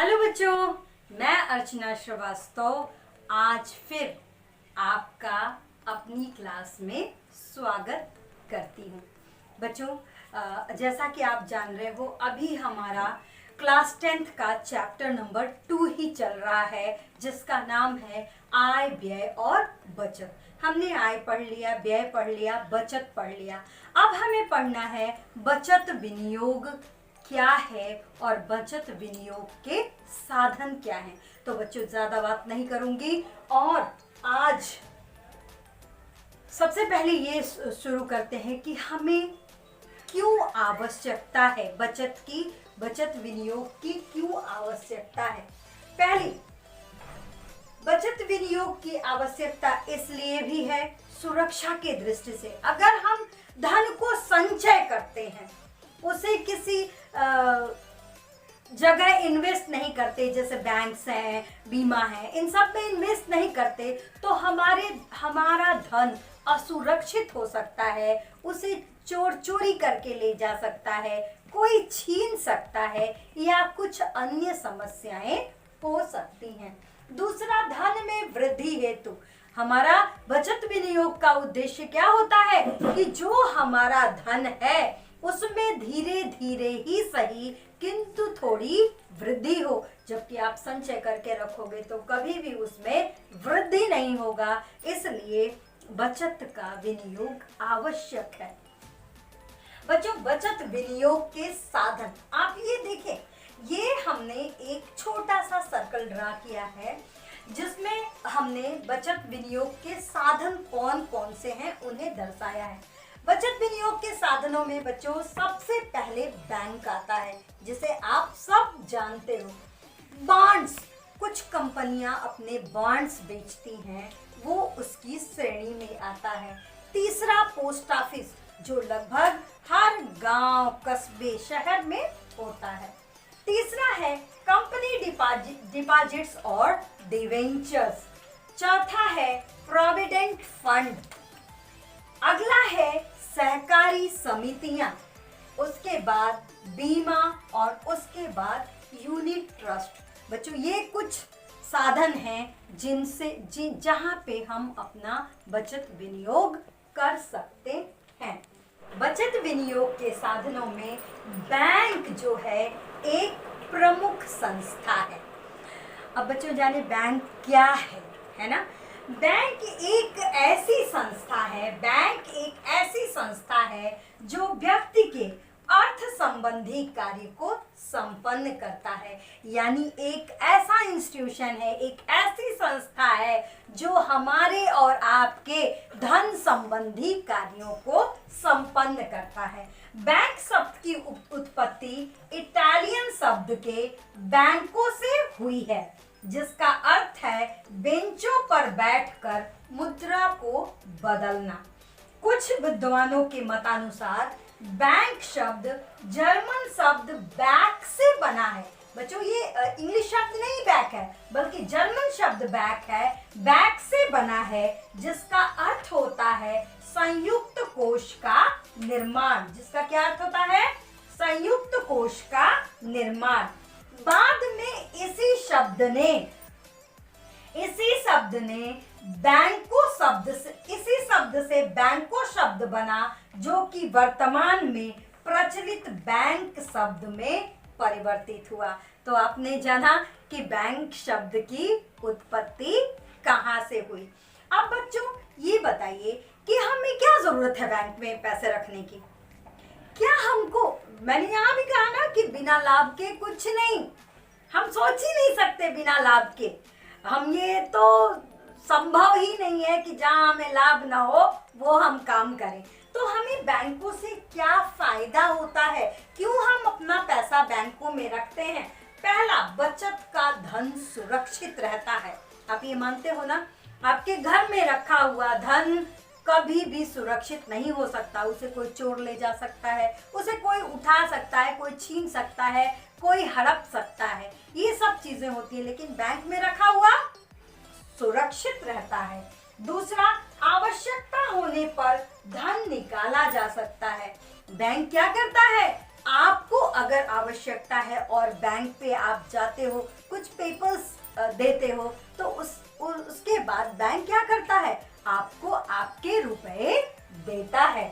Hello बच्चों, मैं अर्चना श्रीवास्तव आज फिर आपका अपनी क्लास में स्वागत करती हूँ। बच्चों, जैसा कि आप जान रहे हो, अभी हमारा क्लास 10th का चैप्टर नंबर 2 ही चल रहा है, जिसका नाम है आय, व्यय और बचत। हमने आय पढ़ लिया, व्यय पढ़ लिया, बचत पढ़ लिया। अब हमें पढ़ना है बचत विनियोग क्या है और बचत विनियोग के साधन क्या हैं। तो बच्चों, ज्यादा बात नहीं करूंगी और आज सबसे पहले ये शुरू करते हैं कि हमें क्यों आवश्यकता है बचत की, बचत विनियोग की क्यों आवश्यकता है। पहली, बचत विनियोग की आवश्यकता इसलिए भी है सुरक्षा के दृष्टि से। अगर हम धन को संचय करते हैं, उसे किसी जगह इन्वेस्ट नहीं करते, जैसे बैंक्स हैं, बीमा है, इन सब में इन्वेस्ट नहीं करते, तो हमारा धन असुरक्षित हो सकता है। उसे चोरी करके ले जा सकता है, कोई छीन सकता है या कुछ अन्य समस्याएं हो सकती हैं। दूसरा, धन में वृद्धि हेतु हमारा बचत विनियोग का उद्देश्य क्या होता है कि जो हमारा धन है उसमें धीरे धीरे ही सही किंतु थोड़ी वृद्धि हो। जबकि आप संचय करके रखोगे तो कभी भी उसमें वृद्धि नहीं होगा, इसलिए बचत का विनियोग आवश्यक है। बच्चों, बचत विनियोग के साधन आप ये देखें, ये हमने एक छोटा सा सर्कल ड्रा किया है जिसमें हमने बचत विनियोग के साधन कौन कौन से हैं उन्हें दर्शाया है। बचत विनियोग के साधनों में बच्चों सबसे पहले बैंक आता है, जिसे आप सब जानते हो। बॉन्ड्स, कुछ कंपनियां अपने बॉन्ड्स बेचती हैं, वो उसकी श्रेणी में आता है। तीसरा, पोस्ट ऑफिस, जो लगभग हर गांव, कस्बे, शहर में होता है। तीसरा है कंपनी डिपॉजिट्स और डिवेंचर्स। चौथा है प्रोविडेंट फंड। अगला है सहकारी समितियां, उसके बाद बीमा और उसके बाद यूनिट ट्रस्ट। बच्चों, ये कुछ साधन हैं जहां पे हम अपना बचत विनियोग कर सकते हैं। बचत विनियोग के साधनों में बैंक जो है एक प्रमुख संस्था है। अब बच्चों जाने बैंक क्या है ना। बैंक एक ऐसी संस्था है जो व्यक्ति के अर्थ संबंधी कार्य को संपन्न करता है। यानी एक ऐसा इंस्टीट्यूशन है, एक ऐसी संस्था है जो हमारे और आपके धन संबंधी कार्यों को संपन्न करता है। बैंक शब्द की उत्पत्ति इटालियन शब्द के बैंको से हुई है, जिसका अर्थ है बेंचों पर बैठकर मुद्रा को बदलना। कुछ विद्वानों के मतानुसार बैंक शब्द जर्मन शब्द बैक से बना है। बच्चों, ये इंग्लिश शब्द नहीं बैक है, बल्कि जर्मन शब्द बैक है, बैक से बना है, जिसका अर्थ होता है संयुक्त कोष का निर्माण। जिसका क्या अर्थ होता है? संयुक्त कोष का निर्माण। बाद में इसी शब्द से बैंको शब्द बना, जो कि वर्तमान में प्रचलित बैंक शब्द में परिवर्तित हुआ। तो आपने जाना कि बैंक शब्द की उत्पत्ति कहाँ से हुई। अब बच्चों ये बताइए कि हमें क्या जरूरत है बैंक में पैसे रखने की। क्या हमको, मैंने यहाँ भी कहा ना कि बिना लाभ के कुछ नहीं, हम सोच ही नहीं सकते बिना लाभ के। हम ये तो संभव ही नहीं है कि जहाँ हमें लाभ ना हो वो हम काम करें। तो हमें बैंकों से क्या फायदा होता है, क्यों हम अपना पैसा बैंकों में रखते हैं। पहला, बचत का धन सुरक्षित रहता है। आप ये मानते हो ना, आपके घर में रखा हुआ धन कभी भी सुरक्षित नहीं हो सकता। उसे कोई चोर ले जा सकता है, उसे कोई उठा सकता है, कोई छीन सकता है, कोई हड़प सकता है, ये सब चीजें होती है। लेकिन बैंक में रखा हुआ सुरक्षित रहता है। दूसरा, आवश्यकता होने पर धन निकाला जा सकता है। बैंक क्या करता है? आपको अगर आवश्यकता है और बैंक पे आप जाते हो, कुछ पेपर्स देते हो, तो उसके बाद बैंक क्या करता है, आपको आपके रुपए देता है।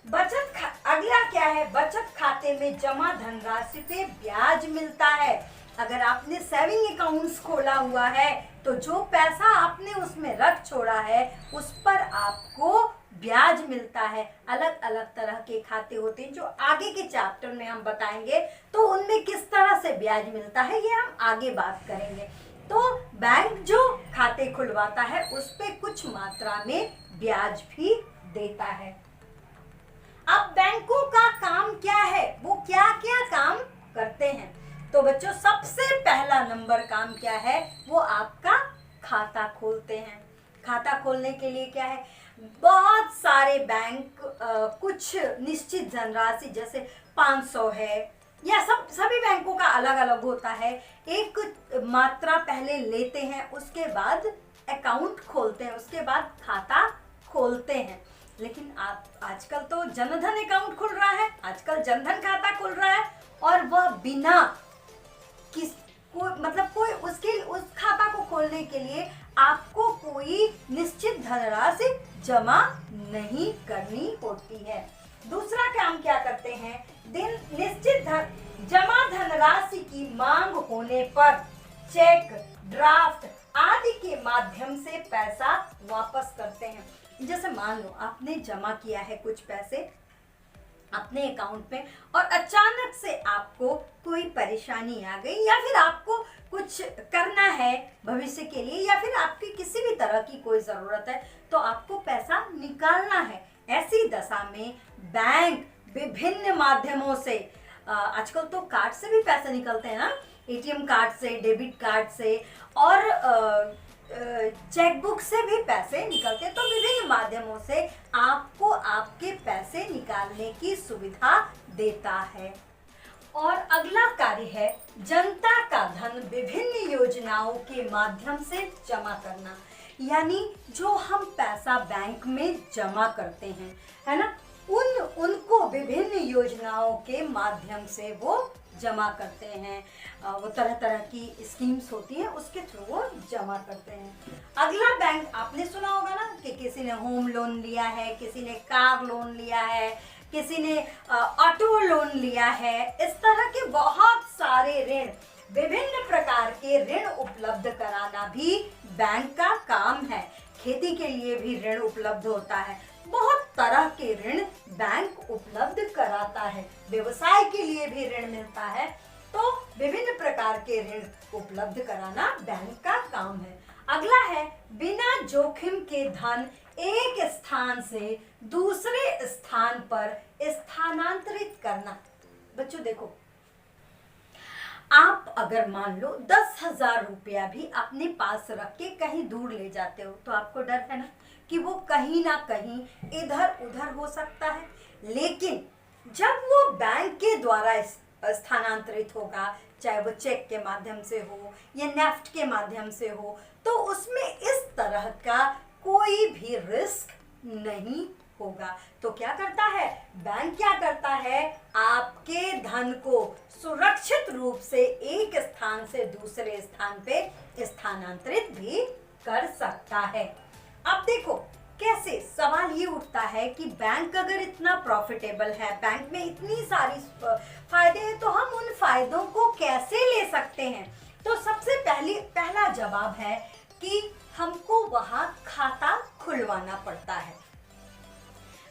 अगला क्या है, बचत खाते में जमा धनराशि पे ब्याज मिलता है। अगर आपने सेविंग अकाउंट्स खोला हुआ है तो जो पैसा आपने उसमें रख छोड़ा है उस पर आपको ब्याज मिलता है। अलग अलग तरह के खाते होते हैं जो आगे के चैप्टर में हम बताएंगे, तो उनमें किस तरह से ब्याज मिलता है ये हम आगे बात करेंगे। तो बैंक जो खाते खुलवाता है उस पे कुछ मात्रा में ब्याज भी देता है। अब बैंकों का काम क्या है, वो क्या क्या काम करते हैं? तो बच्चों सबसे पहला नंबर काम क्या है, वो आपका खाता खोलते हैं। खाता खोलने के लिए क्या है, बहुत सारे बैंक कुछ निश्चित धनराशि जैसे 500 है या सभी बैंकों का अलग अलग होता है, एक मात्रा पहले लेते हैं, उसके बाद अकाउंट खोलते हैं, उसके बाद खाता खोलते हैं। लेकिन आप आजकल तो जनधन अकाउंट खुल रहा है, आजकल जनधन खाता खुल रहा है, और वह बिना उस खाता को खोलने के लिए आपको कोई निश्चित धनराशि जमा नहीं करनी होती है। दूसरा काम क्या करते हैं, निश्चित जमा धनराशि की मांग होने पर चेक, ड्राफ्ट आदि के माध्यम से पैसा वापस करते हैं। जैसे मान लो आपने जमा किया है कुछ पैसे अपने अकाउंट में और अचानक से आपको कोई परेशानी आ गई, या फिर आपको कुछ करना है भविष्य के लिए, या फिर आपकी किसी भी तरह की कोई ज़रूरत है, तो आपको पैसा निकालना है। ऐसी दशा में बैंक विभिन्न माध्यमों से, आजकल तो कार्ड से भी पैसे निकलते हैं ना, एटीएम कार्ड से, डेबिट कार्ड से और चेकबुक से भी पैसे निकलते हैं। तो विभिन्न माध्यमों से आपको आपके पैसे निकालने की सुविधा देता है। और अगला कार्य है जनता का धन विभिन्न योजनाओं के माध्यम से जमा करना। यानी जो हम पैसा बैंक में जमा करते हैं, है ना, उनको विभिन्न योजनाओं के माध्यम से वो जमा करते हैं। वो तरह तरह की स्कीम्स होती हैं, उसके थ्रू वो जमा करते हैं। अगला बैंक आपने सुना होगा ना कि किसी ने होम लोन लिया है, किसी ने कार लोन लिया है, किसी ने ऑटो लोन लिया है। इस तरह के बहुत सारे ऋण, विभिन्न प्रकार के ऋण उपलब्ध कराना भी बैंक का काम है। खेती के लिए भी ऋण उपलब्ध होता है, बहुत तरह के ऋण बैंक उपलब्ध कराता है। व्यवसाय के लिए भी ऋण मिलता है, तो विभिन्न प्रकार के ऋण उपलब्ध कराना बैंक का काम है। अगला है बिना जोखिम के धन एक स्थान से दूसरे स्थान पर स्थानांतरित करना। बच्चों देखो, आप अगर मान लो 10,000 रुपया भी अपने पास रख के कहीं दूर ले जाते हो, तो आपको डर है ना कि वो कहीं ना कहीं इधर उधर हो सकता है। लेकिन जब वो बैंक के द्वारा स्थानांतरित होगा, चाहे वो चेक के माध्यम से हो या नेफ्ट के माध्यम से हो, तो उसमें इस तरह का कोई भी रिस्क नहीं होगा। तो क्या करता है बैंक, क्या करता है, आपके धन को सुरक्षित रूप से एक स्थान से दूसरे स्थान पे स्थानांतरित भी कर सकता है। अब देखो कैसे सवाल ये उठता है कि बैंक अगर इतना प्रॉफिटेबल है, बैंक में इतनी सारी फायदे हैं, तो हम उन फायदों को कैसे ले सकते हैं? तो सबसे पहला जवाब है कि हमको वहां खाता खुलवाना पड़ता है।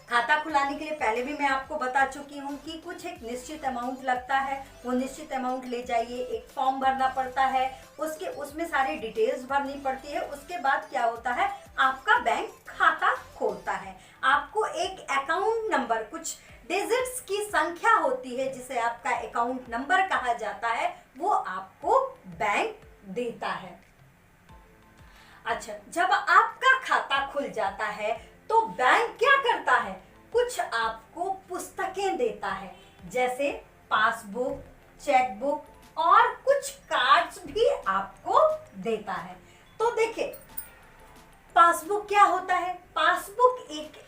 खाता खुलाने के लिए पहले भी मैं आपको बता चुकी हूँ कि कुछ एक निश्चित अमाउंट लगता है, वो निश्चित अमाउंट ले जाइए, एक फॉर्म भरना पड़ता है, उसमें सारी डिटेल्स भरनी पड़ती है। उसके बाद क्या होता है, आपका बैंक खाता खोलता है। आपको एक अकाउंट नंबर, कुछ डिजिट्स की संख्या होती है जिसे आपका अकाउंट नंबर कहा जाता है, वो आपको बैंक देता है। अच्छा, जब आपका खाता खुल जाता है तो बैंक क्या करता है, कुछ आपको पुस्तकें देता है, जैसे पासबुक, चेकबुक और कुछ कार्ड्स भी आपको देता है। तो देखिए, पासबुक क्या होता है, पासबुक एक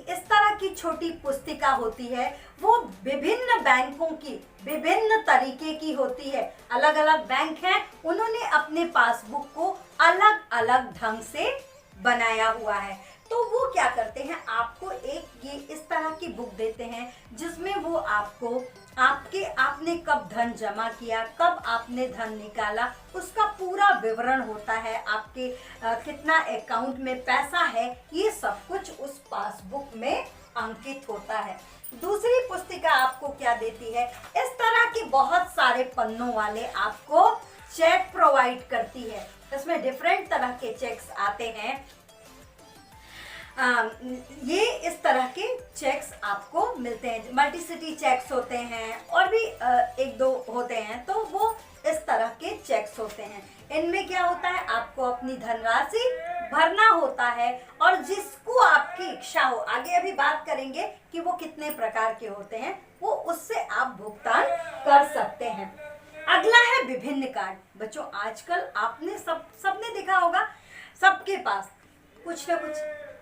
इस तरह की छोटी पुस्तिका होती है वो विभिन्न बैंकों की विभिन्न तरीके की होती है। अलग अलग बैंक हैं, उन्होंने अपने पासबुक को अलग अलग ढंग से बनाया हुआ है। तो वो क्या करते हैं, आपको एक ये इस तरह की बुक देते हैं जिसमें वो आपको आपने कब धन जमा किया, कब आपने धन निकाला, उसका पूरा विवरण होता है। आपके कितना अकाउंट में पैसा है, ये सब कुछ उस पासबुक में अंकित होता है। दूसरी पुस्तिका आपको क्या देती है, इस तरह के बहुत सारे पन्नों वाले आपको चेक प्रोवाइड करती है। इसमें डिफरेंट तरह के चेक्स आते हैं। ये इस तरह के चेक्स आपको मिलते हैं, मल्टी सिटी चेक्स होते हैं और भी एक दो होते हैं। तो वो इस तरह के चेक्स होते हैं। इनमें क्या होता है, आपको अपनी धनराशि भरना होता है और जिसको आपकी इच्छा हो, आगे अभी बात करेंगे कि वो कितने प्रकार के होते हैं, वो उससे आप भुगतान कर सकते हैं। अगला है विभिन्न कार्ड। बच्चों आजकल आपने सबने देखा होगा, सबके पास कुछ ना कुछ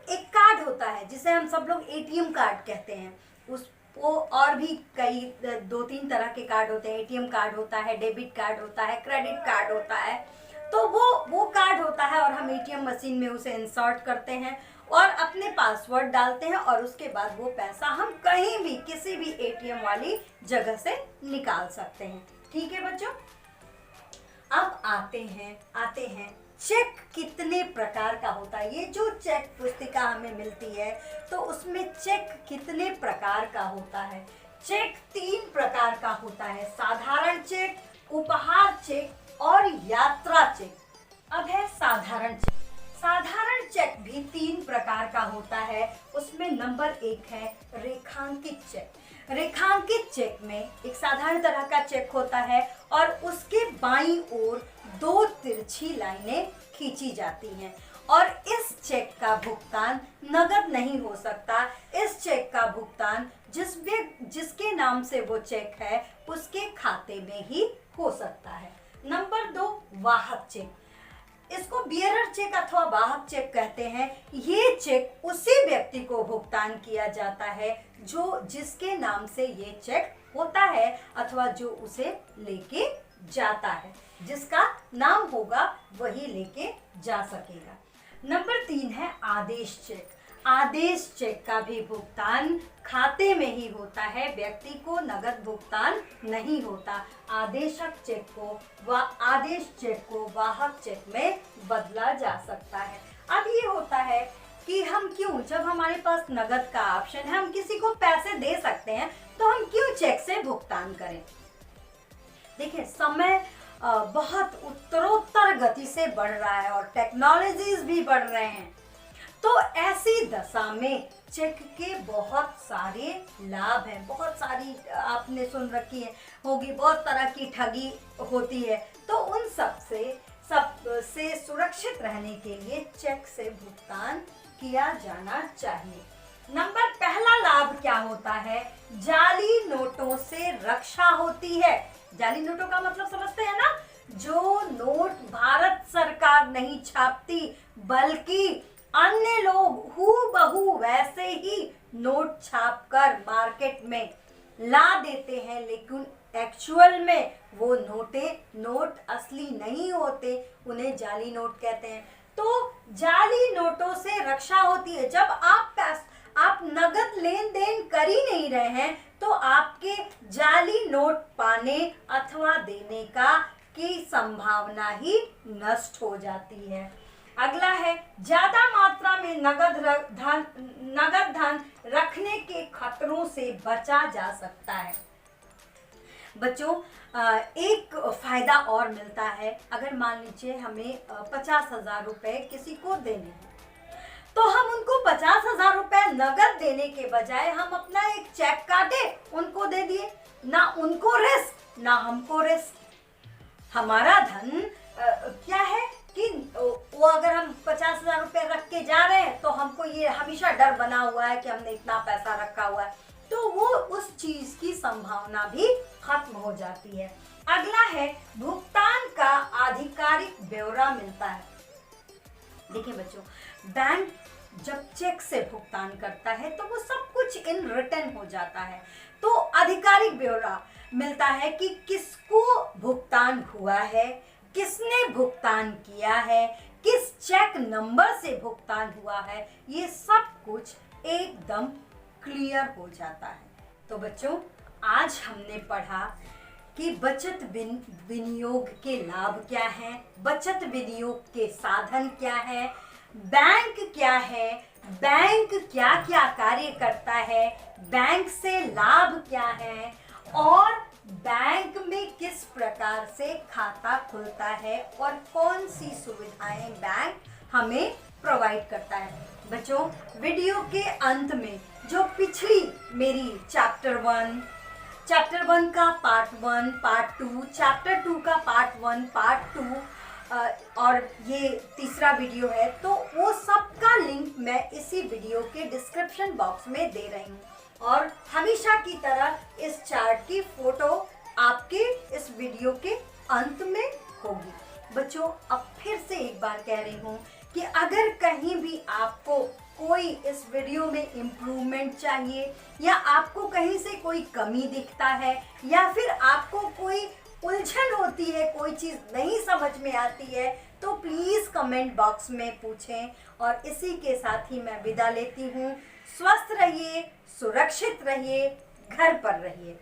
एक कार्ड होता है जिसे हम सब लोग एटीएम कार्ड कहते हैं। वो और भी कई 2-3 तरह के कार्ड होते हैं। एटीएम कार्ड होता है, डेबिट कार्ड होता है, क्रेडिट कार्ड होता है। तो वो कार्ड होता है और हम एटीएम मशीन में उसे इंसर्ट करते हैं और अपने पासवर्ड डालते हैं और उसके बाद वो पैसा हम कहीं भी किसी भी एटीएम वाली जगह से निकाल सकते हैं। ठीक है बच्चों, अब आते हैं चेक कितने प्रकार का होता है। ये जो चेक पुस्तिका हमें मिलती है तो उसमें चेक कितने प्रकार का होता है। चेक 3 प्रकार का होता है, साधारण चेक, उपहार चेक और यात्रा चेक। अब है साधारण चेक। साधारण चेक भी 3 प्रकार का होता है। उसमें नंबर 1 है रेखांकित चेक। रेखांकित चेक में एक साधारण तरह का चेक होता है और उसके बाईं ओर 2 तिरछी लाइनें खींची जाती हैं और इस चेक का भुगतान नगद नहीं हो सकता। इस चेक का भुगतान जिसके नाम से वो चेक है उसके खाते में ही हो सकता है। नंबर 2 वाहक चेक। इसको बियरर चेक अथवा वाहक चेक कहते हैं। ये चेक उसी व्यक्ति को भुगतान किया जाता है जिसके नाम से ये चेक होता है अथवा जो उसे लेके जाता है। जिसका नाम होगा वही लेके जा सकेगा। नंबर 3 है आदेश चेक। आदेश चेक का भी भुगतान खाते में ही होता है, व्यक्ति को नगद भुगतान नहीं होता। आदेश चेक को वाहक चेक में बदला जा सकता है। अब ये होता है कि हम क्यों, जब हमारे पास नगद का ऑप्शन है, हम किसी को पैसे दे सकते हैं, तो हम क्यों चेक से भुगतान करें। देखिए समय बहुत उत्तरोत्तर गति से बढ़ रहा है और टेक्नोलॉजीज भी बढ़ रहे हैं। तो ऐसी दशा में चेक के बहुत सारे लाभ हैं। बहुत सारी आपने सुन रखी होगी, बहुत तरह की ठगी होती है। तो उन सबसे सुरक्षित रहने के लिए चेक से भुगतान किया जाना चाहिए। पहला लाभ क्या होता है, जाली नोटों से रक्षा होती है। जाली नोटों का मतलब समझते हैं ना, जो नोट भारत सरकार नहीं छापती बल्कि अन्य लोग हूबहू वैसे ही नोट छापकर मार्केट में ला देते हैं, लेकिन एक्चुअल में वो नोट असली नहीं होते, उन्हें जाली नोट कहते हैं। तो जाली नोटों से रक्षा होती है। जब आप नगद लेन देन कर ही नहीं रहे हैं तो आपके जाली नोट पाने अथवा देने की संभावना ही नष्ट हो जाती है। अगला है ज्यादा मात्रा में नगद धन रखने के खतरों से बचा जा सकता है। बच्चों एक फायदा और मिलता है, अगर मान लीजिए हमें 50,000 रुपए किसी को देने हैं तो हम उनको 50,000 रुपए नगद देने के बजाय हम अपना एक चेक काटे उनको दे दिए, ना उनको रिस्क ना हमको रिस्क। हमारा धन क्या है कि वो अगर हम 50,000 रुपए रख के जा रहे हैं तो हमको ये हमेशा डर बना हुआ है कि हमने इतना पैसा रखा हुआ है, तो वो उस चीज की संभावना भी खत्म हो जाती है। अगला है भुगतान का आधिकारिक ब्यौरा मिलता है। देखिए बच्चों, बैंक जब चेक से भुगतान करता है तो वो सब कुछ कुछ इन रिटर्न हो जाता है। तो आधिकारिक ब्यौरा मिलता है कि किसको भुगतान हुआ है, किसने भुगतान किया है, किस चेक नंबर से भुगतान हुआ है, ये सब कुछ एकदम क्लियर हो जाता है। तो बच्चों, आज हमने पढ़ा कि बचत विनियोग के लाभ क्या हैं, बचत विनियोग के साधन क्या है, बैंक क्या है, बैंक क्या क्या कार्य करता है, बैंक से लाभ क्या है, और बैंक में किस प्रकार से खाता खुलता है और कौन सी सुविधाएं बैंक हमें प्रोवाइड करता है। बच्चों, वीडियो के अंत में जो पिछली मेरी चैप्टर 1 का पार्ट 1, पार्ट 2, चैप्टर 2 का पार्ट 1, पार्ट 2 और ये तीसरा वीडियो है, तो वो सब का लिंक मैं इसी वीडियो के डिस्क्रिप्शन बॉक्स में दे रही हूँ। और हमेशा की तरह इस चार्ट की फोटो आपके इस वीडियो के अंत में होगी। बच्चों, अब फिर से एक बार कह रही हूँ कि अगर कहीं भी आपको कोई इस वीडियो में इम्प्रूवमेंट चाहिए, या आपको कहीं से कोई कमी दिखता है, या फिर आपको कोई उलझन होती है, कोई चीज़ नहीं समझ में आती है, तो प्लीज़ कमेंट बॉक्स में पूछें। और इसी के साथ ही मैं विदा लेती हूँ। स्वस्थ रहिए, सुरक्षित रहिए, घर पर रहिए।